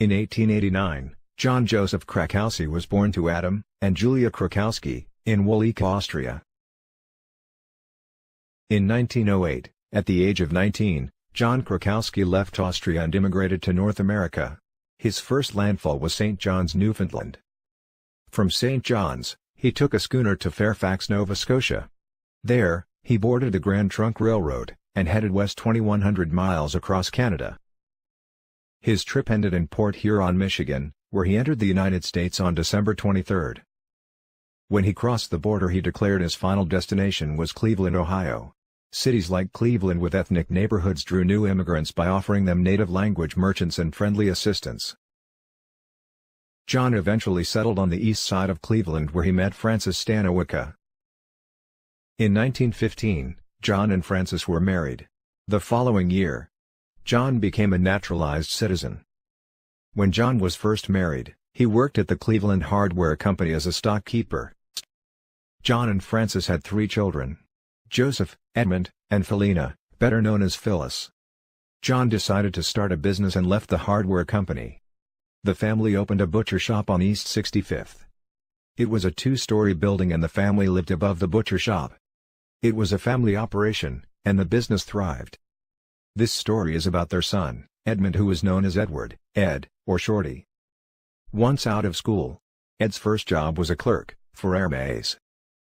In 1889, John Joseph Krakowski was born to Adam and Julia Krakowski, in Wolleck, Austria. In 1908, at the age of 19, John Krakowski left Austria and immigrated to North America. His first landfall was St. John's, Newfoundland. From St. John's, he took a schooner to Fairfax, Nova Scotia. There, he boarded the Grand Trunk Railroad, and headed west 2,100 miles across Canada. His trip ended in Port Huron, Michigan, where he entered the United States on December 23. When he crossed the border, he declared his final destination was Cleveland, Ohio. Cities like Cleveland with ethnic neighborhoods drew new immigrants by offering them native language merchants and friendly assistance. John eventually settled on the east side of Cleveland, where he met Frances Stanowica. In 1915, John and Frances were married. The following year, John became a naturalized citizen. When John was first married, he worked at the Cleveland Hardware Company as a stockkeeper. John and Frances had 3 children: Joseph, Edmund, and Felina, better known as Phyllis. John decided to start a business and left the hardware company. The family opened a butcher shop on East 65th. It was a 2-story building and the family lived above the butcher shop. It was a family operation, and the business thrived. This story is about their son, Edmund, who was known as Edward, Ed, or Shorty. Once out of school, Ed's first job was a clerk for Hermes.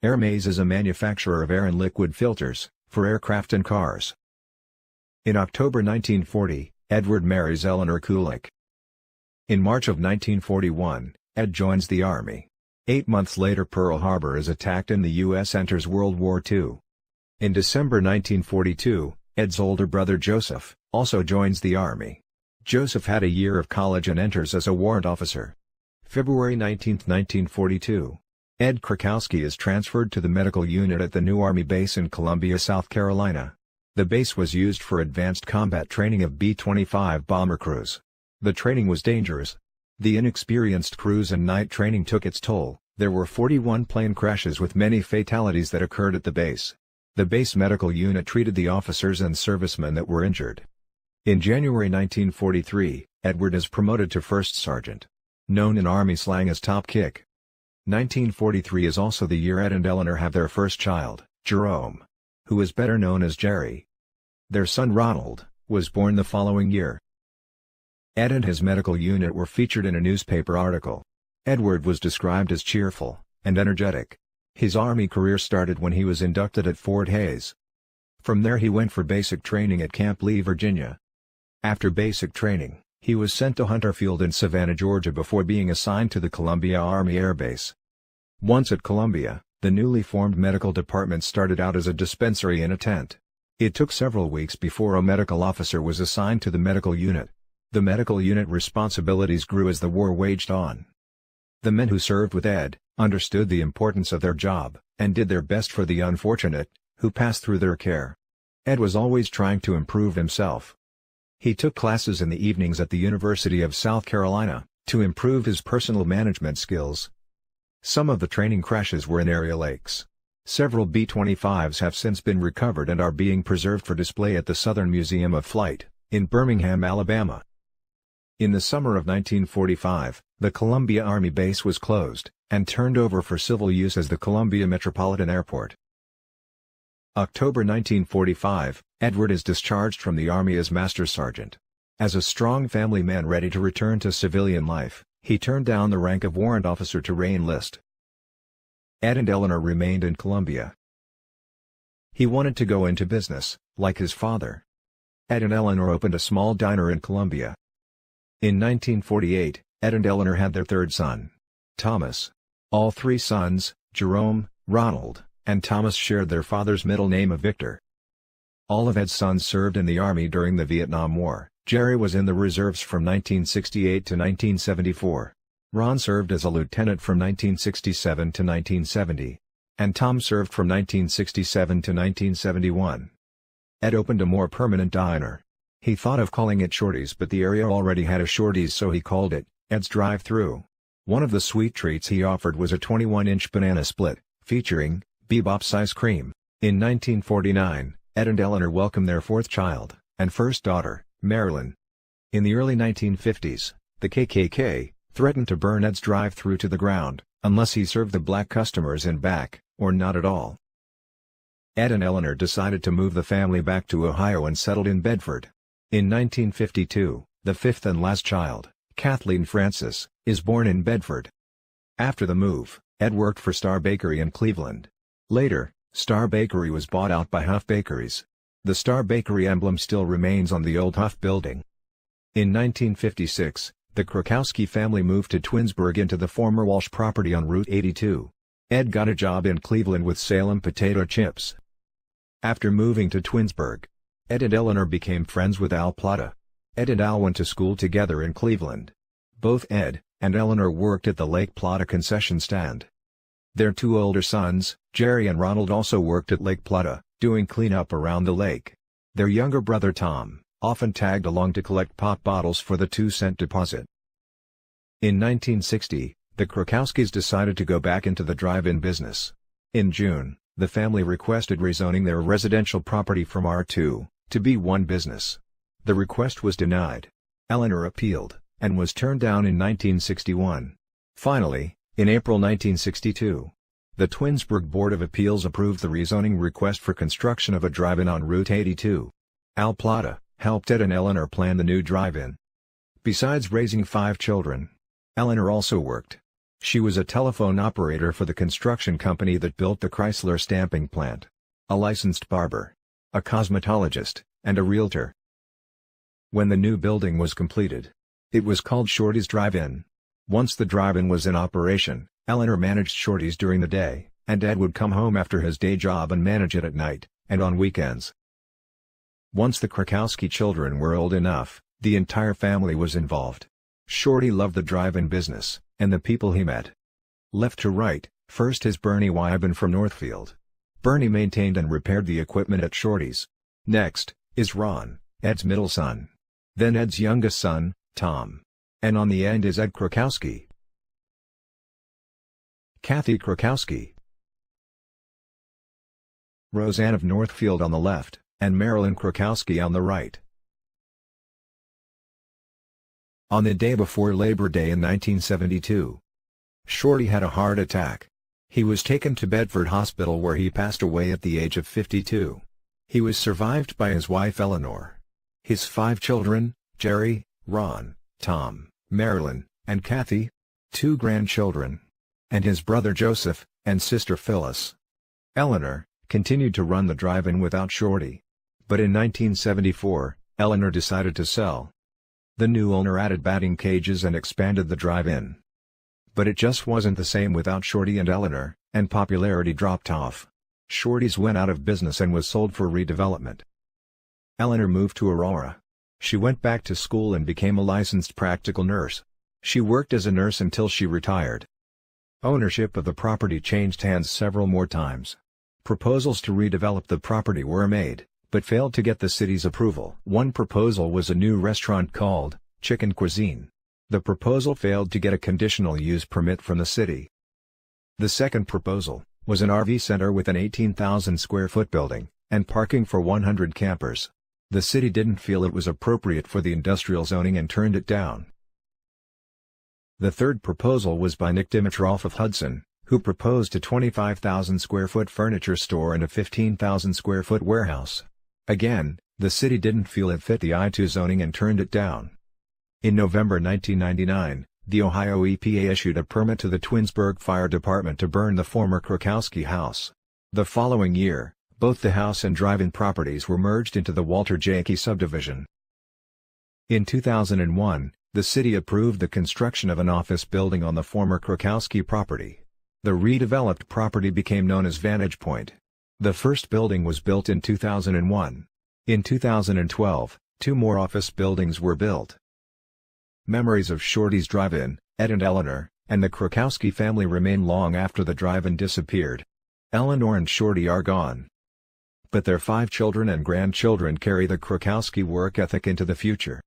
Hermes is a manufacturer of air and liquid filters for aircraft and cars. In October 1940, Edward marries Eleanor Kulik. In March of 1941, Ed joins the Army. 8 months later, Pearl Harbor is attacked and the U.S. enters World War II. In December 1942, Ed's older brother Joseph also joins the Army. Joseph had a year of college and enters as a warrant officer. February 19, 1942. Ed Krakowski is transferred to the medical unit at the new Army base in Columbia, South Carolina. The base was used for advanced combat training of B-25 bomber crews. The training was dangerous. The inexperienced crews and night training took its toll. There were 41 plane crashes with many fatalities that occurred at the base. The base medical unit treated the officers and servicemen that were injured. In January 1943, Edward is promoted to first sergeant. Known in Army slang as Top Kick. 1943 is also the year Ed and Eleanor have their first child, Jerome, who is better known as Jerry. Their son Ronald was born the following year. Ed and his medical unit were featured in a newspaper article. Edward was described as cheerful and energetic. His Army career started when he was inducted at Fort Hays. From there he went for basic training at Camp Lee, Virginia. After basic training, he was sent to Hunter Field in Savannah, Georgia before being assigned to the Columbia Army Air Base. Once at Columbia, the newly formed medical department started out as a dispensary in a tent. It took several weeks before a medical officer was assigned to the medical unit. The medical unit responsibilities grew as the war waged on. The men who served with Ed understood the importance of their job, and did their best for the unfortunate who passed through their care. Ed was always trying to improve himself. He took classes in the evenings at the University of South Carolina to improve his personal management skills. Some of the training crashes were in area lakes. Several B-25s have since been recovered and are being preserved for display at the Southern Museum of Flight in Birmingham, Alabama. In the summer of 1945, the Columbia Army base was closed and turned over for civil use as the Columbia Metropolitan Airport. October 1945, Edward is discharged from the Army as Master Sergeant. As a strong family man ready to return to civilian life, he turned down the rank of warrant officer to re-enlist. Ed and Eleanor remained in Columbia. He wanted to go into business, like his father. Ed and Eleanor opened a small diner in Columbia. In 1948, Ed and Eleanor had their third son, Thomas. All 3 sons, Jerome, Ronald, and Thomas, shared their father's middle name of Victor. All of Ed's sons served in the Army during the Vietnam War. Jerry was in the reserves from 1968 to 1974. Ron served as a lieutenant from 1967 to 1970. And Tom served from 1967 to 1971. Ed opened a more permanent diner. He thought of calling it Shorty's, but the area already had a Shorty's, so he called it Ed's Drive-Thru. One of the sweet treats he offered was a 21-inch banana split, featuring Bebop's ice cream. In 1949, Ed and Eleanor welcomed their 4th child, and first daughter, Marilyn. In the early 1950s, The KKK threatened to burn Ed's drive-thru to the ground, unless he served the black customers in back, or not at all. Ed and Eleanor decided to move the family back to Ohio and settled in Bedford. In 1952, the fifth and last child, Kathleen Frances, is born in Bedford. After the move, Ed worked for Star Bakery in Cleveland. Later, Star Bakery was bought out by Huff Bakeries. The Star Bakery emblem still remains on the old Huff building. In 1956, the Krakowski family moved to Twinsburg into the former Walsh property on Route 82. Ed got a job in Cleveland with Salem Potato Chips. After moving to Twinsburg, Ed and Eleanor became friends with Al Plata. Ed and Al went to school together in Cleveland. Both Ed and Eleanor worked at the Lake Plata concession stand. Their two older sons, Jerry and Ronald, also worked at Lake Plata, doing cleanup around the lake. Their younger brother Tom often tagged along to collect pop bottles for the 2-cent deposit. In 1960, the Krakowskis decided to go back into the drive-in business. In June, the family requested rezoning their residential property from R2 to B1 business. The request was denied. Eleanor appealed, and was turned down in 1961. Finally, in April 1962, the Twinsburg Board of Appeals approved the rezoning request for construction of a drive-in on Route 82. Al Plata helped Ed and Eleanor plan the new drive-in. Besides raising 5 children, Eleanor also worked. She was a telephone operator for the construction company that built the Chrysler stamping plant, a licensed barber, a cosmetologist, and a realtor. When the new building was completed, it was called Shorty's Drive-In. Once the drive-in was in operation, Eleanor managed Shorty's during the day, and Ed would come home after his day job and manage it at night, and on weekends. Once the Krakowski children were old enough, the entire family was involved. Shorty loved the drive-in business, and the people he met. Left to right, first is Bernie Wyben from Northfield. Bernie maintained and repaired the equipment at Shorty's. Next, is Ron, Ed's middle son. Then Ed's youngest son, Tom. And on the end is Ed Krakowski. Kathy Krakowski. Roseanne of Northfield on the left, and Marilyn Krakowski on the right. On the day before Labor Day in 1972, Shorty had a heart attack. He was taken to Bedford Hospital where he passed away at the age of 52. He was survived by his wife Eleanor, his 5 children, Jerry, Ron, Tom, Marilyn, and Kathy, 2 grandchildren, and his brother Joseph, and sister Phyllis. Eleanor continued to run the drive-in without Shorty. But in 1974, Eleanor decided to sell. The new owner added batting cages and expanded the drive-in. But it just wasn't the same without Shorty and Eleanor, and popularity dropped off. Shorty's went out of business and was sold for redevelopment. Eleanor moved to Aurora. She went back to school and became a licensed practical nurse. She worked as a nurse until she retired. Ownership of the property changed hands several more times. Proposals to redevelop the property were made, but failed to get the city's approval. One proposal was a new restaurant called Chicken Cuisine. The proposal failed to get a conditional use permit from the city. The second proposal was an RV center with an 18,000 square foot building, and parking for 100 campers. The city didn't feel it was appropriate for the industrial zoning and turned it down. The third proposal was by Nick Dimitroff of Hudson, who proposed a 25,000 square foot furniture store and a 15,000 square foot warehouse. Again, the city didn't feel it fit the I-2 zoning and turned it down. In November 1999, the Ohio EPA issued a permit to the Twinsburg Fire Department to burn the former Krakowski house. The following year, both the house and drive-in properties were merged into the Walter J. Key subdivision. In 2001, the city approved the construction of an office building on the former Krakowski property. The redeveloped property became known as Vantage Point. The first building was built in 2001. In 2012, 2 more office buildings were built. Memories of Shorty's Drive-In, Ed and Eleanor, and the Krakowski family remain long after the drive-in disappeared. Eleanor and Shorty are gone. But their 5 children and grandchildren carry the Krakowski work ethic into the future.